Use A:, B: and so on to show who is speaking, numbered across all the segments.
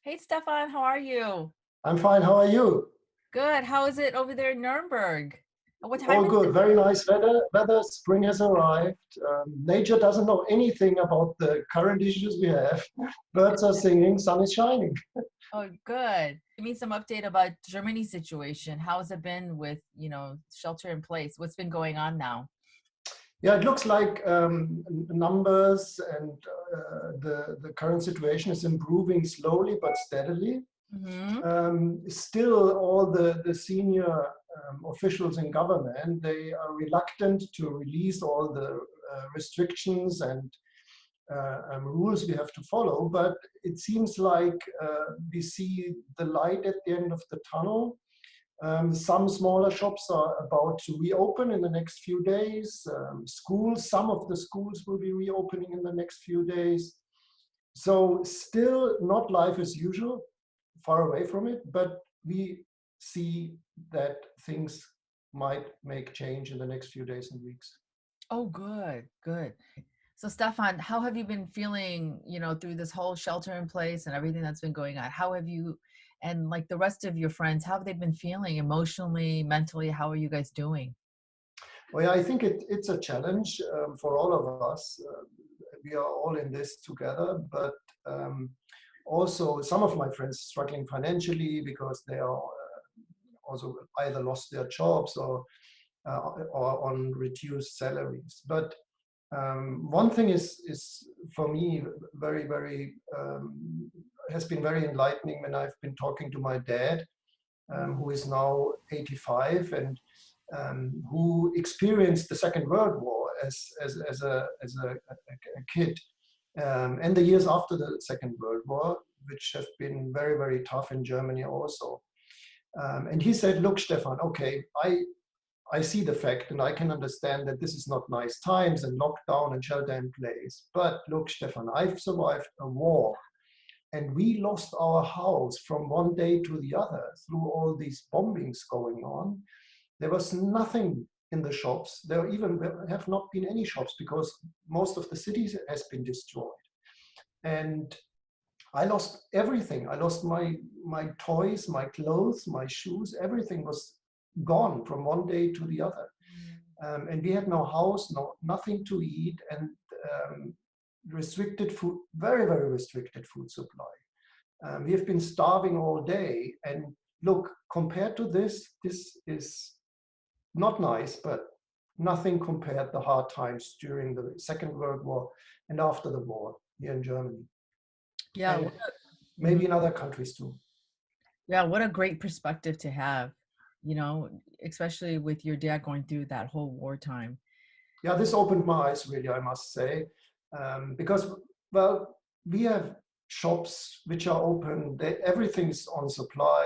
A: Hey, Stefan, how are you?
B: I'm fine. How are you?
A: Good. How is it over there in Nuremberg? What time
B: All
A: is
B: good.
A: it?
B: Very nice weather. Spring has arrived. Nature doesn't know anything about the current issues we have. Birds are singing. Sun is shining.
A: Oh, good. Give me some update about Germany's situation. How has it been with, shelter in place? What's been going on now?
B: Yeah, it looks like numbers and the current situation is improving slowly but steadily.
A: Mm-hmm.
B: Still, all the senior officials in government, they are reluctant to release all the restrictions and rules we have to follow. But it seems like we see the light at the end of the tunnel. Some smaller shops are about to reopen in the next few days. Schools, some of the schools will be reopening in the next few days. So still not life as usual, far away from it, but we see that things might make change in the next few days and weeks.
A: Oh, good, good. So, Stefan, how have you been feeling, through this whole shelter in place and everything that's been going on? How have you, and like the rest of your friends, how have they been feeling emotionally, mentally? How are you guys doing?
B: Well, yeah, I think it's a challenge for all of us. We are all in this together, but um, also some of my friends struggling financially because they are also either lost their jobs or on reduced salaries. But one thing is for me very has been very enlightening when I've been talking to my dad, who is now 85 and who experienced the Second World War as a kid, and the years after the Second World War, which have been very tough in Germany also. And he said, "Look, Stefan, okay, I see the fact and I can understand that this is not nice times and lockdown and shelter in place. But look, Stefan, I've survived a war and we lost our house from one day to the other through all these bombings going on. There was nothing in the shops. There even have not been any shops because most of the cities has been destroyed. And I lost everything. I lost my toys, my clothes, my shoes. Everything was gone from one day to the other. And we had no house, nothing to eat, and restricted food, very restricted food supply. We have been starving all day. And look, compared to this, this is not nice, but nothing compared the hard times during the Second World War and after the war here in Germany,
A: Yeah.
B: and
A: Mhm.
B: maybe in other countries too.
A: Yeah, what a great perspective to have, especially with your dad going through that whole wartime.
B: Yeah, this opened my eyes really, I must say, because, well, we have shops which are open, everything's on supply.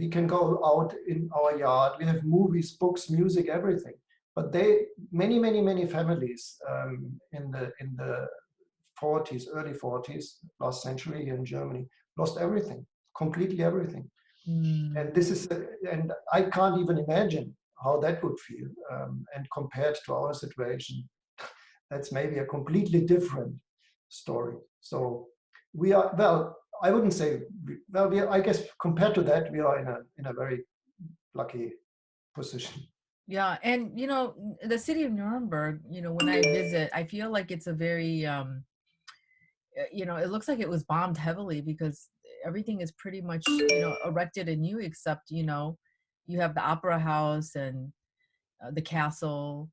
B: We can go out in our yard, we have movies, books, music, everything. But many families in the 40s, early 40s, last century here in Germany, lost everything, completely everything.
A: Mm.
B: And and I can't even imagine how that would feel. And compared to our situation, that's maybe a completely different story. So we are, well, I wouldn't say, well, I guess compared to that, we are in a very lucky position.
A: Yeah, and the city of Nuremberg, when I visit, I feel like it's a very it looks like it was bombed heavily because everything is pretty much, erected anew except, you have the opera house and the castle.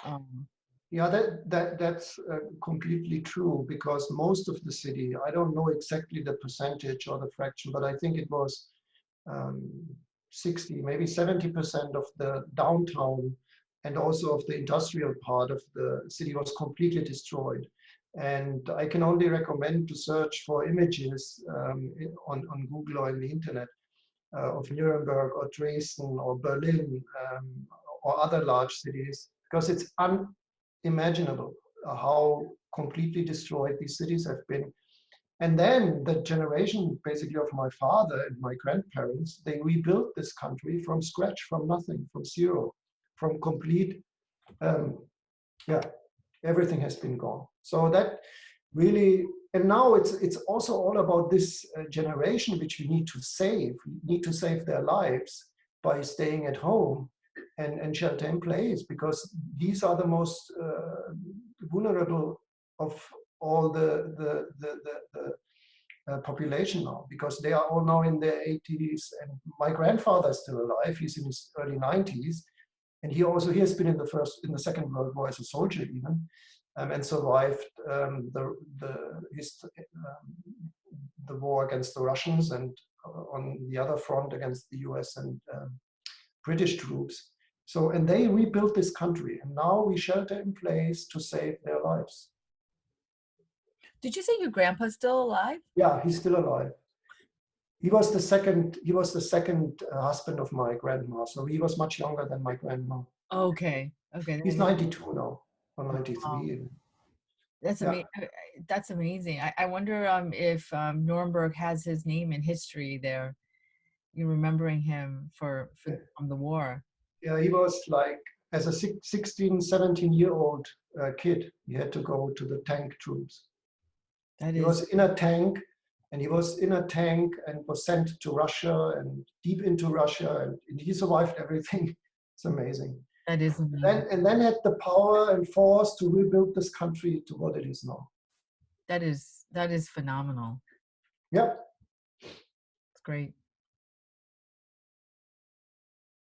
A: Um,
B: Yeah, that's completely true because most of the city, I don't know exactly the percentage or the fraction, but I think it was um, 60, maybe 70% of the downtown and also of the industrial part of the city was completely destroyed. And I can only recommend to search for images on Google or in the internet of Nuremberg or Dresden or Berlin or other large cities, because it's unimaginable how completely destroyed these cities have been. And then the generation basically of my father and my grandparents, they rebuilt this country from scratch, from nothing, from zero, from complete, um, yeah, everything has been gone. So really. And now it's also all about this generation which we need to save. We need to save their lives by staying at home and shelter in place, because these are the most vulnerable of all the population now, because they are all now in their 80s. And my grandfather is still alive. He's in his early 90s, and he has been in the Second World War as a soldier even, and survived the war against the Russians, and on the other front against the US and British troops. So, and they rebuilt this country, and now we shelter in place to save their lives.
A: Did you say your grandpa's still alive?
B: Yeah, he's still alive. He was the second husband of my grandma, so he was much younger than my grandma.
A: Okay. Okay.
B: He's 92 now, or
A: Wow.
B: 93 even.
A: That's
B: Yeah.
A: amazing. That's amazing. I wonder if Nuremberg has his name in history there. You remembering him for from the war.
B: Yeah, he was like, as a 16, 17-year-old kid, he had to go to the tank troops.
A: That
B: He
A: is
B: was in a tank, and he was in a tank and was sent to Russia and deep into Russia, and he survived everything. It's amazing.
A: that is amazing.
B: And then had the power and force to rebuild this country to what it is now.
A: That is phenomenal.
B: Yep.
A: It's great.